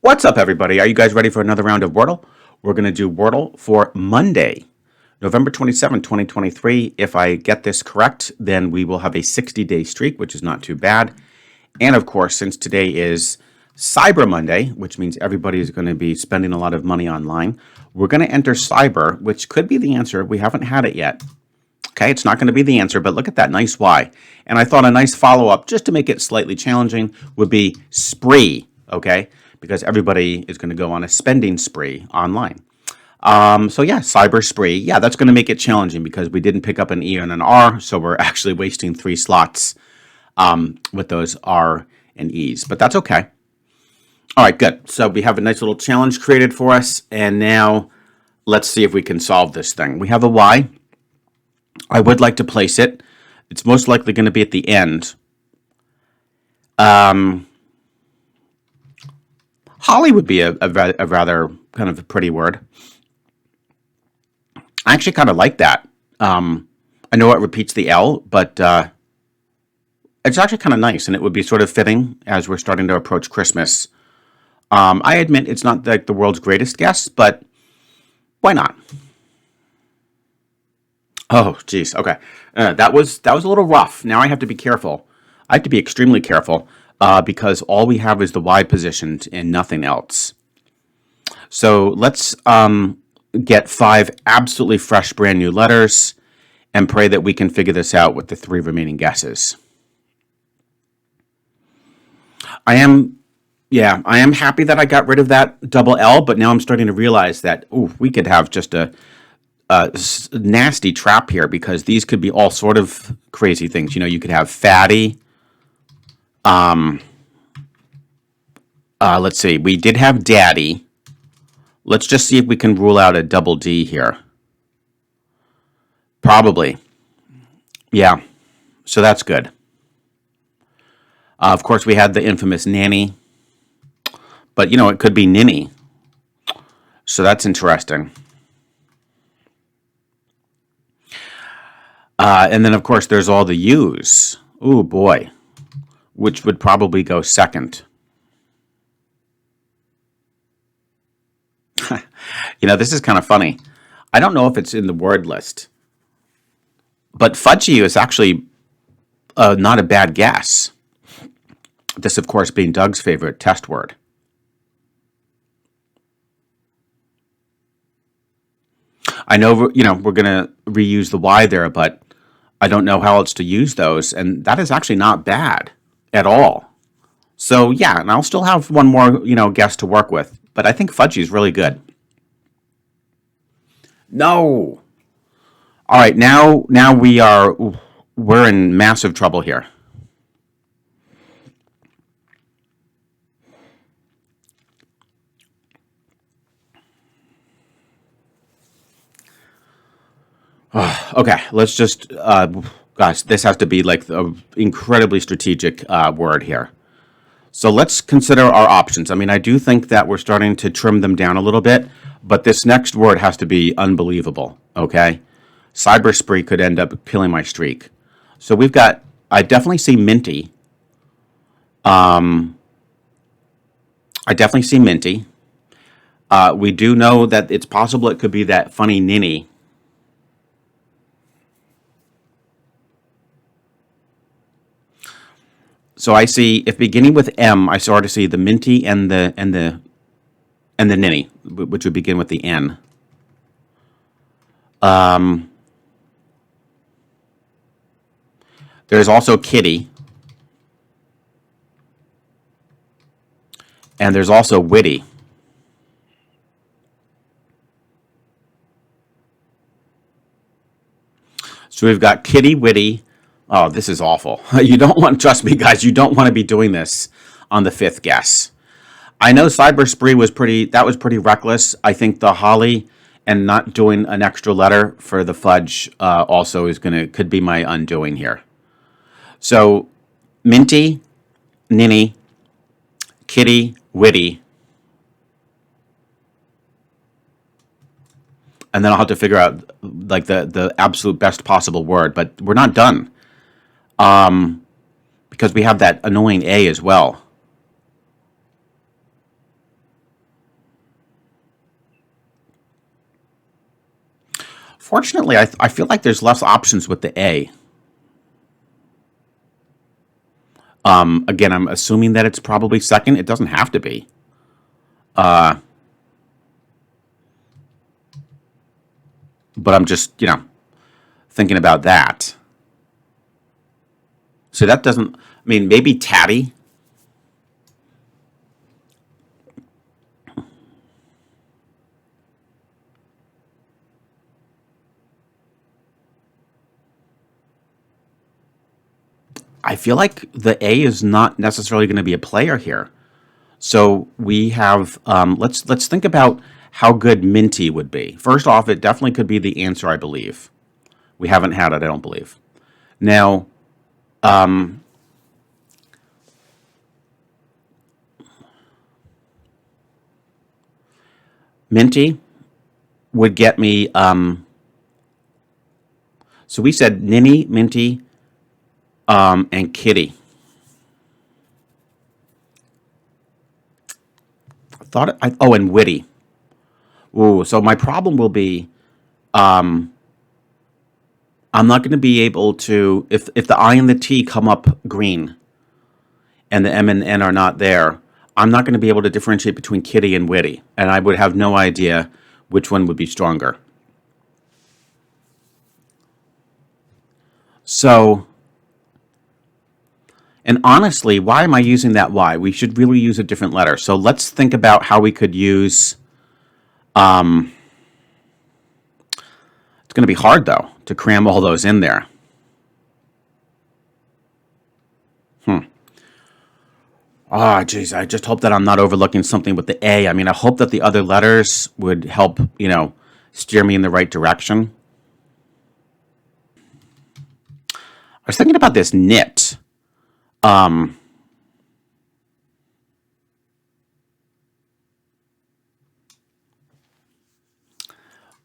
What's up, everybody? Are you guys ready for another round of Wordle? We're going to do Wordle for Monday, November 27, 2023. If I get this correct, then we will have a 60-day streak, which is not too bad. And of course, since today is Cyber Monday, which means everybody is going to be spending a lot of money online, we're going to enter cyber, which could be the answer. We haven't had it yet. Okay, it's not going to be the answer, but look at that nice Y. And I thought a nice follow-up, just to make it slightly challenging, would be spree, okay? Because everybody is going to go on a spending spree online. So yeah, cyber spree. Yeah, that's going to make it challenging because we didn't pick up an E and an R, so we're actually wasting 3 slots with those R and E's. But that's okay. All right, good. So we have a nice little challenge created for us, and now let's see if we can solve this thing. We have a Y. I would like to place it. It's most likely going to be at the end. Holly would be a rather kind of a pretty word. I actually kind of like that. I know it repeats the L, but it's actually kind of nice, and it would be sort of fitting as we're starting to approach Christmas. I admit it's not like the world's greatest guess, but why not? Oh, geez. Okay. That was a little rough. Now I have to be careful. I have to be extremely careful because all we have is the Y positioned and nothing else. So let's get 5 absolutely fresh, brand new letters and pray that we can figure this out with the 3 remaining guesses. I am happy that I got rid of that double L, but now I'm starting to realize that, we could have just a nasty trap here because these could be all sort of crazy things. You know, you could have fatty. Let's see. We did have daddy. Let's just see if we can rule out a double D here. Probably. Yeah. So that's good. Of course, we had the infamous nanny. But, you know, it could be ninny. So that's interesting. And then, of course, there's all the U's. Ooh, boy. Which would probably go second. You know, this is kind of funny. I don't know if it's in the word list. But fudgy is actually not a bad guess. This, of course, being Doug's favorite test word. I know, you know, we're going to reuse the Y there, but I don't know how else to use those, and that is actually not bad at all. So yeah, and I'll still have one more, you know, guess to work with, but I think fudgy is really good. No. All right, now we're in massive trouble here. Okay, let's just, gosh, this has to be like an incredibly strategic word here. So let's consider our options. I mean, I do think that we're starting to trim them down a little bit, but this next word has to be unbelievable, okay? Cyber spree could end up killing my streak. So we've got, I definitely see minty. I definitely see minty. We do know that it's possible it could be that funny ninny. So I see, if beginning with M, I sort of see the minty and the ninny, which would begin with the N. There's also kitty. And there's also witty. So we've got kitty, witty. Oh, this is awful. You don't want, trust me, guys, you don't want to be doing this on the 5th guess. I know cyber spree was pretty reckless. I think the holly and not doing an extra letter for the fudge also could be my undoing here. So minty, ninny, kitty, witty. And then I'll have to figure out like the absolute best possible word, but we're not done. Because we have that annoying A as well. Fortunately, I feel like there's less options with the A. Again, I'm assuming that it's probably second. It doesn't have to be. But I'm just, thinking about that. So that doesn't, I mean, maybe tatty. I feel like the A is not necessarily going to be a player here. So we have, let's think about how good minty would be. First off, it definitely could be the answer, I believe. We haven't had it, I don't believe. Now, minty would get me, so we said ninny, minty, and kitty. And witty. Ooh, so my problem will be I'm not going to be able to, if the I and the T come up green and the M and N are not there, I'm not going to be able to differentiate between kitty and witty, and I would have no idea which one would be stronger. So, and honestly, why am I using that Y? We should really use a different letter. So let's think about how we could use. It's going to be hard though to cram all those in there. Ah, geez, I just hope that I'm not overlooking something with the A. I mean, I hope that the other letters would help, steer me in the right direction. I was thinking about this knit.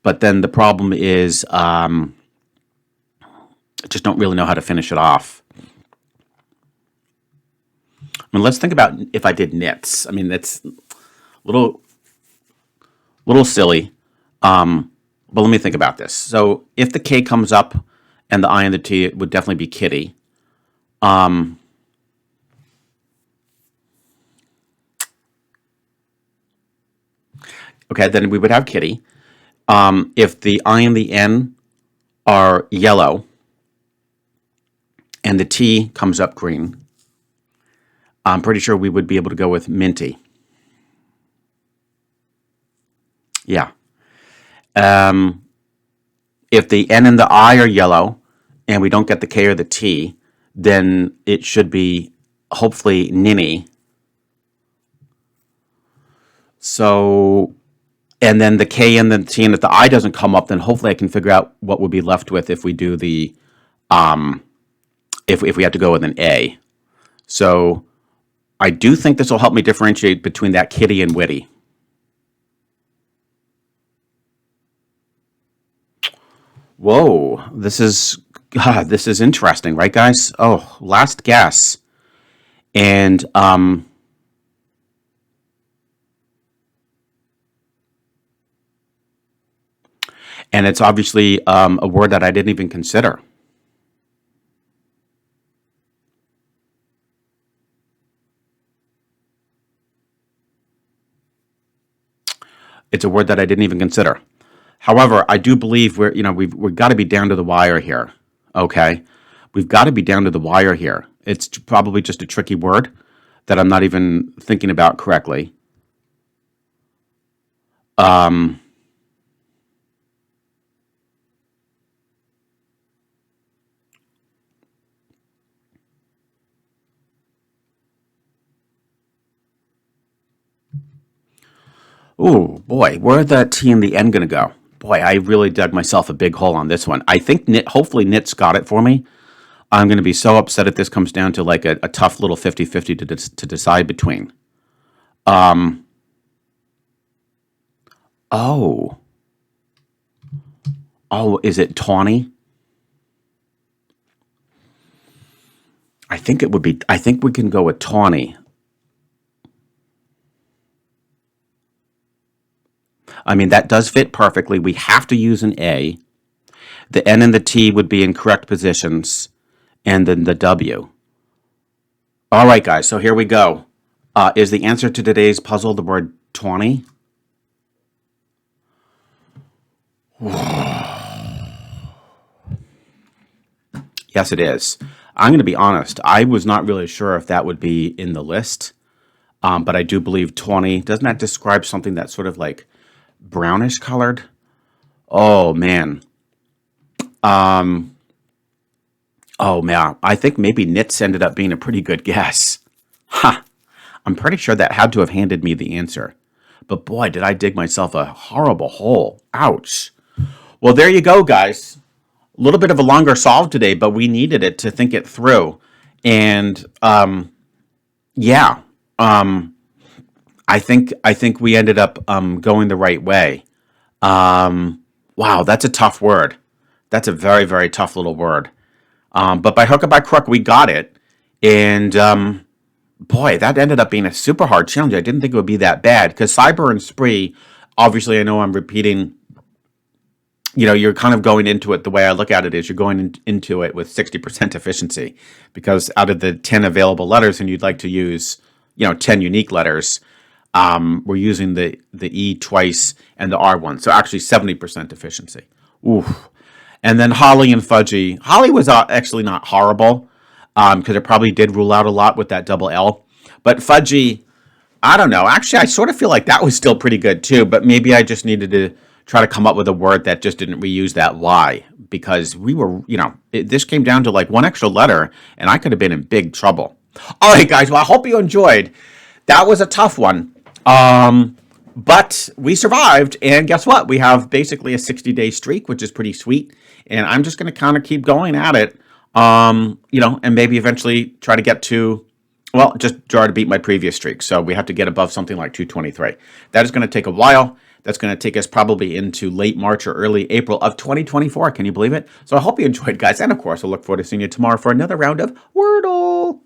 But then the problem is, I just don't really know how to finish it off. I mean, let's think about if I did knits. I mean, that's a little silly. But let me think about this. So if the K comes up and the I and the T, it would definitely be kitty. Okay, then we would have kitty. If the I and the N are yellow and the T comes up green, I'm pretty sure we would be able to go with minty. Yeah. If the N and the I are yellow and we don't get the K or the T, then it should be hopefully ninny. So, and then the K and the T, and if the I doesn't come up, then hopefully I can figure out what we'll be left with if we do the, if we have to go with an A. So I do think this will help me differentiate between that kitty and witty. Whoa, this is interesting, right, guys? Oh, last guess, and it's obviously a word that I didn't even consider. It's a word that I didn't even consider. However, I do believe we've got to be down to the wire here. Okay, we've got to be down to the wire here. It's probably just a tricky word that I'm not even thinking about correctly. Oh boy, where are the T and the N going to go? Boy, I really dug myself a big hole on this one. I think hopefully Knit's got it for me. I'm going to be so upset if this comes down to like a tough little 50-50 to decide between. Oh. Oh, is it tawny? I think it would be, I think we can go with tawny. I mean, that does fit perfectly. We have to use an A. The N and the T would be in correct positions, and then the W. All right, guys, so here we go. Is the answer to today's puzzle the word 20? Yes, it is. I'm going to be honest. I was not really sure if that would be in the list, but I do believe 20. Doesn't that describe something that's sort of like brownish colored? Oh, man. Oh, man. I think maybe knits ended up being a pretty good guess. Ha! I'm pretty sure that had to have handed me the answer. But boy, did I dig myself a horrible hole. Ouch. Well, there you go, guys. A little bit of a longer solve today, but we needed it to think it through. And yeah, I think we ended up going the right way. Wow, that's a tough word. That's a very, very tough little word. But by hook or by crook, we got it. And boy, that ended up being a super hard challenge. I didn't think it would be that bad because cyber and spree, obviously, I know I'm repeating. You're kind of going into it, the way I look at it is you're going into it with 60% efficiency because out of the 10 available letters, and you'd like to use, 10 unique letters, we're using the E twice and the R once. So actually 70% efficiency. Oof. And then Holly and Fudgy. Holly was actually not horrible because it probably did rule out a lot with that double L. But Fudgy, I don't know. Actually, I sort of feel like that was still pretty good too, but maybe I just needed to try to come up with a word that just didn't reuse that Y because we were, this came down to like one extra letter and I could have been in big trouble. All right, guys. Well, I hope you enjoyed. That was a tough one. But we survived. And guess what? We have basically a 60-day streak, which is pretty sweet. And I'm just going to kind of keep going at it, and maybe eventually try to get to, well, just try to beat my previous streak. So we have to get above something like 223. That is going to take a while. That's going to take us probably into late March or early April of 2024. Can you believe it? So I hope you enjoyed, guys. And of course, I look forward to seeing you tomorrow for another round of Wordle.